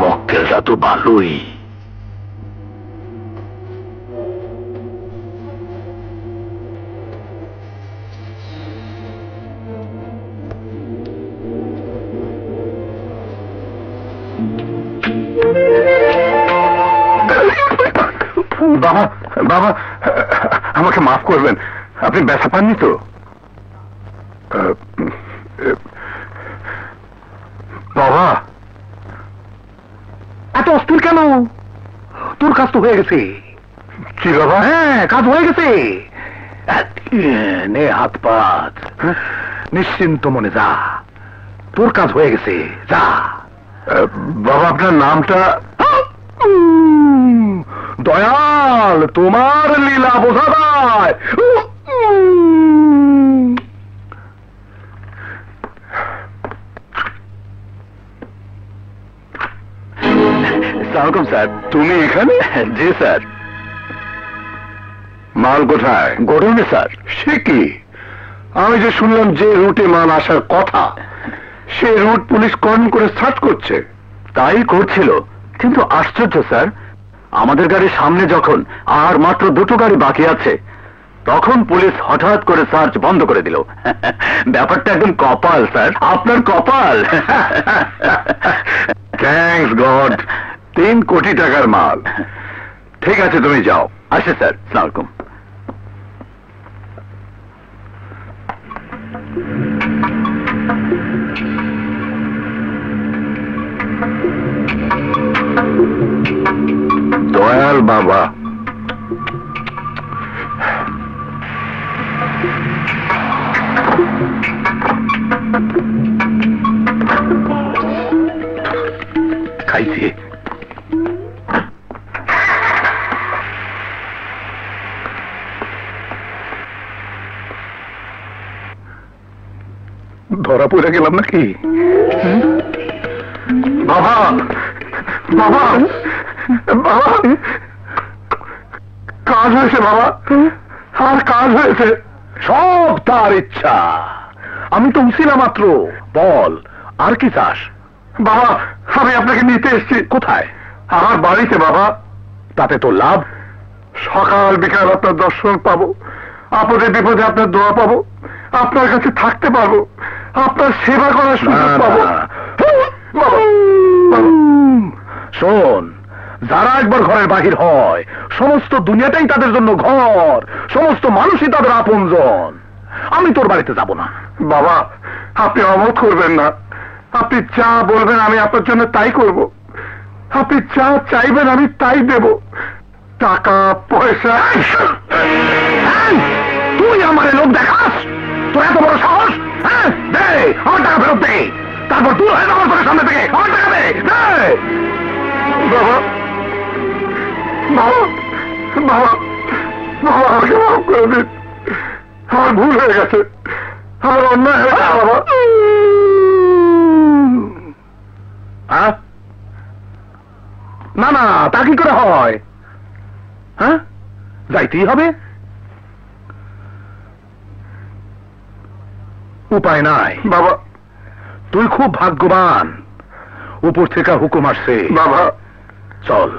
মক্কেলটা তো ভালোই। বাবা বাবা, আমাকে মাফ করবেন, আপনি ব্যথা পাননি তো? বাবা এত অস্থির কেন? তোর কাজ তো হয়ে গেছে। কি বাবা? হ্যাঁ, কাজ হয়ে গেছে। নে হাত পাত, নিশ্চিন্ত মনে যা, তোর কাজ হয়ে গেছে, যা। বাবা আপনার নামটা? দয়াল, তোমার লীলা বোঝা যায়। সালাম স্যার। তুমি এখানে? জি স্যার। মাল কোথায়? গোডাউনে স্যার। সে কি, আমি যে শুনলাম যে রুটে মাল আসার কথা সে রুট পুলিশ কর্ন করে সার্চ করছে। তাই করছিল, কিন্তু আশ্চর্য স্যার, আমাদের গাড়ির সামনে যখন আর মাত্র দুটো গাড়ি বাকি আছে তখন পুলিশ হঠাৎ করে সার্চ বন্ধ করে দিল। ব্যাপারটা একদম কপাল স্যার, আপনার কপাল। থ্যাঙ্কস গড, 3 কোটি টাকার মাল। ঠিক আছে তুমি যাও। আসে স্যার, আসসালামু আলাইকুম। দয়াল বাবা, খাইছি। ধরা পড়ে গেলাম নাকি? বাবা বাবা বাবা, কাজ হয়েছে বাবা, আর কাজ হয়েছে। সব তার ইচ্ছা, আমি তো উছিলাম মাত্র। বল, আর কি চাস? বাবা আমি আপনাকে নিতে এসেছি। কোথায়? আমার বাড়িতে বাবা। তাতে তো লাভ, সকাল বিকাল আপনার দর্শন পাবো, আপদে বিপদে আপনার দোয়া পাবো, আপনার কাছে থাকতে পারবো, আপনার সেবা করার সুযোগ পাবো। শোন, যারা একবার ঘরের বাহির হয় সমস্ত দুনিয়াটাই তাদের জন্য ঘর, সমস্ত মানুষই তাদের আপনজন। আমি তোর বাড়িতে যাব না। বাবা আপনি অমত করবেন না, আপনি যা বলবেন আমি আপনার জন্য তাই করব, আপনি যা চাইবেন আমি তাই দেব। টাকা পয়সা। তুই আমার লোক দেখাস? তোর এত বড় সাহস? হ্যাঁ, দে আমার টাকা ফেরত দে, তারপর তুই হয়ে আমার তোর সামনে থেকে আমার টাকা দে। বাবা বাবা বাবা বাবা, আমাকে মাফ করে দিন, আমার ভুল হয়ে গেছে, আমার অন্যায় হয়ে গেছে বাবা। না না, তা কি করে হয়? হ্যাঁ, যাইতেই হবে, উপায় নাই বাবা। তুই খুব ভাগ্যবান, উপর থেকে হুকুম আসছে বাবা। চল।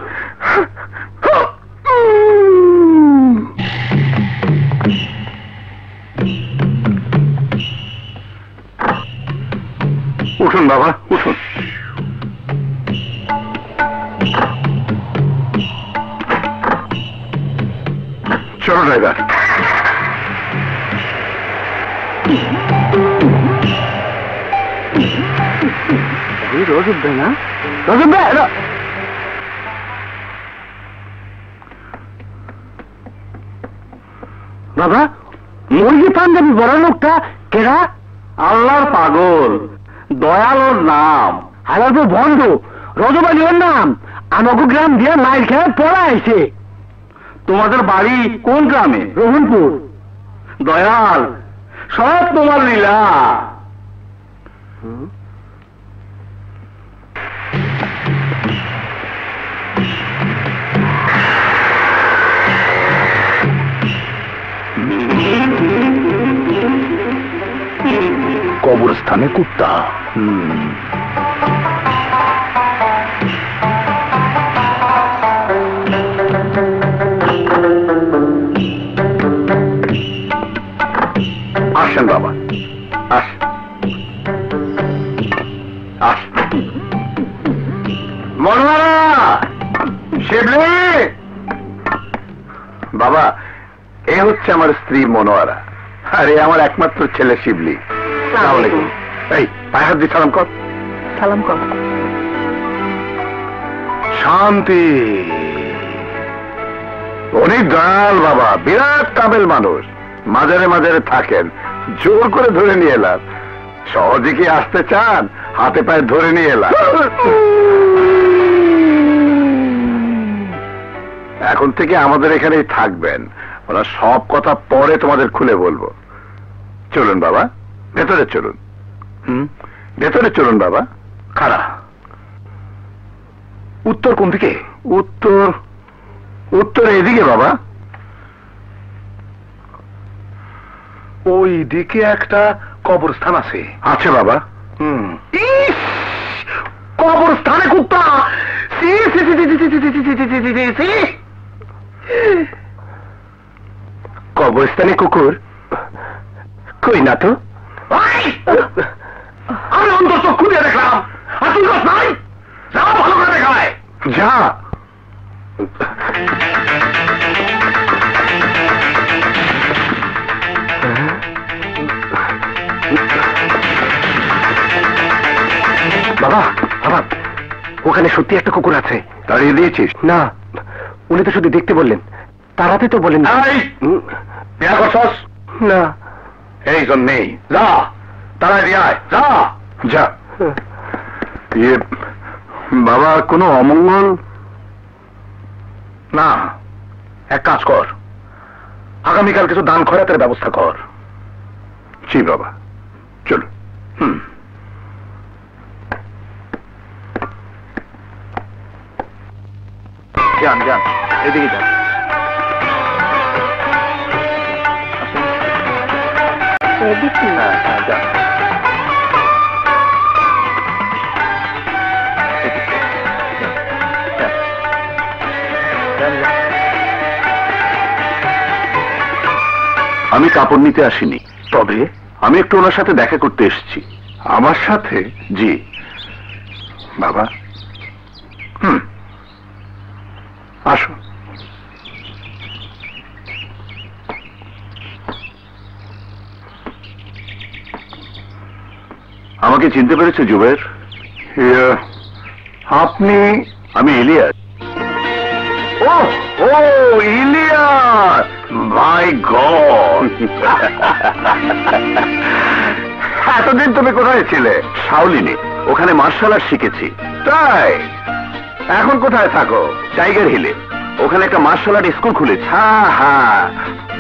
উঠুন বাবা, উঠুন। চলো ড্রাইভার। রোজ উঠবে না, রোজ উঠবে। বাবা ওই যে পাঞ্জাবি বড় লোকটা কেরা? আল্লাহর পাগল, দয়ালোর নাম। হালার তো বন্ধু রজবালি ওর নাম, আমাকে গ্রাম দিয়ে মাইল খেয়ে পড়া আইছে। তোমাদের বাড়ি কোন গ্রামে? রঘুনপুর। দয়াল, সব তোমার লীলা। কবরস্থানে কুত্তা। আসেন বাবা, আসেন আসেন। মনোয়ারা, শিবলি। বাবা, এ হচ্ছে আমার স্ত্রী মনোয়ারা, আর এ আমার একমাত্র ছেলে শিবলি। আসসালামু আলাইকুম। এই পায়ে হাত দিয়ে সালাম কর। সালাম কর। শান্তি। অনেক দয়াল বাবা, বিরাট কামেল মানুষ, মাঝারে মাঝারে থাকেন, জোর করে ধরে নিয়ে এলাম। সহজে কি আসতে চান? হাতে পায়ে ধরে নিয়ে এলাম। এখন থেকে আমাদের এখানেই থাকবেন, ওরা সব কথা পরে তোমাদের খুলে বলবো। চলুন বাবা, ভেতরে চলুন। ভেতরে চলুন বাবা। খাড়া। উত্তর কোন দিকে? উত্তর, উত্তর এদিকে বাবা। ওই দিকে একটা কবরস্থান আছে। আছে বাবা। কবরস্থানে কুত্তা! কবরস্থানে কুকুর কই না তো? আমি অন্তর্চক্ষু দিয়ে দেখলাম, আর তুই কাজ নাই। যা, ভালো করে দেখায় যা। বাবা, বাবা, ওখানে সত্যি একটা কুকুর আছে। দাঁড়িয়ে দিয়েছিস? না, উনি তো শুধু দেখতে বললেন, তাড়াতে তো বলেন। বিয়া করছস? না। এই জন্যেই যা, তাড়াই দিয়ে আয়, যা যা। ইয়ে বাবা, কোনো অমঙ্গল? না, এক কাজ কর, আগামীকাল কিছু দান খয়রাতের ব্যবস্থা কর। জি বাবা, চলো। যান যান, এদিকে যান। হ্যাঁ হ্যাঁ, যান। আমি কাপড় নিতে আসিনি, তবে আমি একটু ওনার সাথে দেখা করতে এসেছি। আমার সাথে? জি বাবা। আসো। আমাকে চিনতে পেরেছে জুবের? আপনি? আমি ইলিয়াস। ও ও, ইলিয়াস, মাই গড। এতদিন তুমি কোথায় ছিলে? শাওলিনে, ওখানে মার্শাল আর্ট শিখেছি। তাই? এখন কোথায় থাকো? টাইগার হিলে, ওখানে একটা মার্শাল আর্ট স্কুল খুলেছে। হ্যাঁ হ্যাঁ,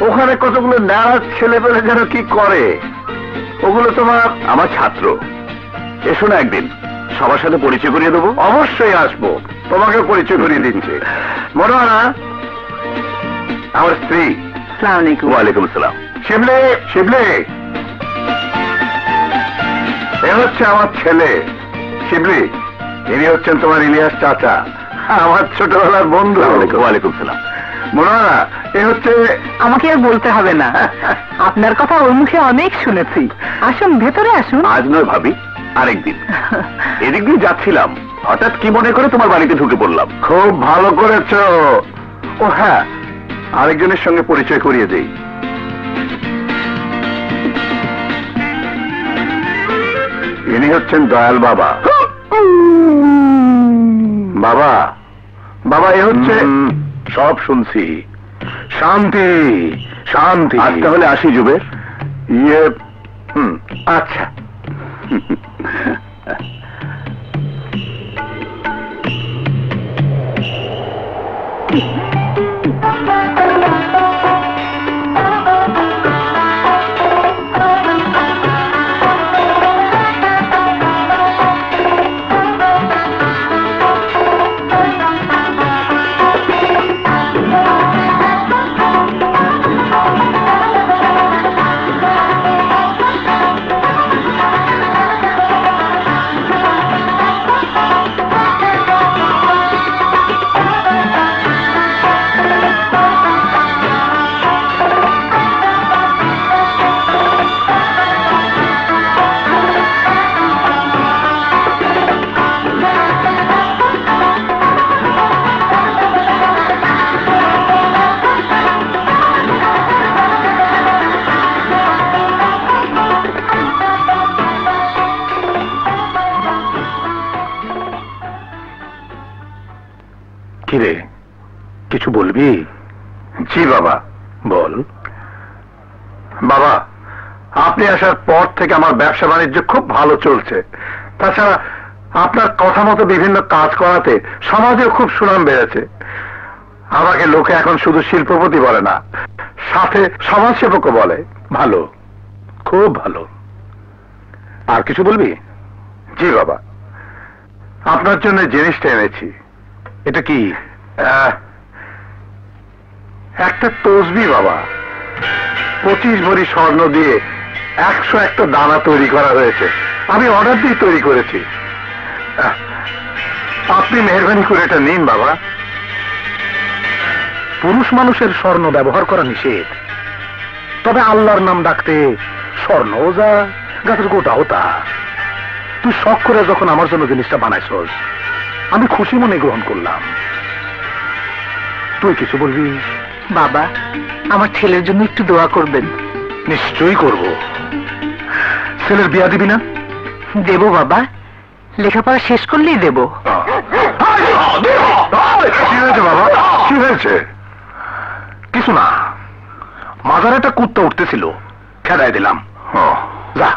ওখানে কতগুলো নারাজ ছেলে পেলে যেন কি করে। ওগুলো তোমার? আমার ছাত্র। এসো না একদিন, সবার সাথে পরিচয় করিয়ে দেবো। অবশ্যই আসবো, তোমাকে পরিচয় করিয়ে দিচ্ছি। মনোয়ারা আমার স্ত্রী। আসসালামু আলাইকুম। ওয়ালাইকুম আসসালাম। শিবলি, শিবলি, এ হচ্ছে আমার ছেলে শিবলি। ইনি হচ্ছেন তোমার ইলিয়াস চাচা, আমার ছোটবেলার বন্ধু। ওয়ালাইকুম সালাম। মনোয়ারা, এ হচ্ছে। আমাকে আর বলতে হবে না, আপনার কথা ওর মুখে অনেক শুনেছি। আসুন, ভেতরে আসুন। আজ নয় ভাবি, আরেকদিন। এদিক দিয়ে যাচ্ছিলাম, হঠাৎ কি মনে করে তোমার বাড়িতে ঢুকে পড়লাম। খুব ভালো করেছ। ও হ্যাঁ, আরেকজনের সঙ্গে পরিচয় করিয়ে দেই। ইনি হচ্ছেন দয়াল বাবা। বাবা, বাবা, এ হচ্ছে। সব শুনছি। শান্তি শান্তি। আজ তাহলে আসি জুবের। ইয়ে, আচ্ছা। বলবি? জি বাবা। বল। বাবা, আপনি আসার পর থেকে আমার ব্যবসা বাণিজ্য খুব ভালো চলছে। তাছাড়া আপনার কথা মতো বিভিন্ন কাজ করাতে সমাজেও খুব সুনাম বেড়েছে। আমাকে লোকে এখন শুধু শিল্পপতি বলে না, সাথে সমাজসেবকও বলে। ভালো, খুব ভালো। আর কিছু বলবি? জি বাবা, আপনার জন্য জিনিসটা এনেছি। এটা কি? একটা তসবি বাবা। 25 ভরি স্বর্ণ দিয়ে 101টা দানা তৈরি করা হয়েছে। আমি অর্ডার দিয়ে তৈরি করেছি। আপনি মেহরবানি করে এটা নিন বাবা। পুরুষ মানুষের স্বর্ণ ব্যবহার করা নিষেধ, তবে আল্লাহর নাম ডাকতে স্বর্ণও যা, গাছের গোটাও তা। তুই শখ করে যখন আমার জন্য জিনিসটা বানাইছস, আমি খুশি মনে গ্রহণ করলাম। তুই কিছু বলবি? বাবা, আমার ছেলের জন্য একটু দোয়া করবেন। নিশ্চয়ই করব। ছেলের বিয়া দিবি না? দেব বাবা, লেখাপড়া শেষ করলেই দেব। কি হয়েছে বাবা? কি হয়েছে? কিছু না, মাজার একটা কুত্তা উঠতেছিল, খেদাই দিলাম। যা।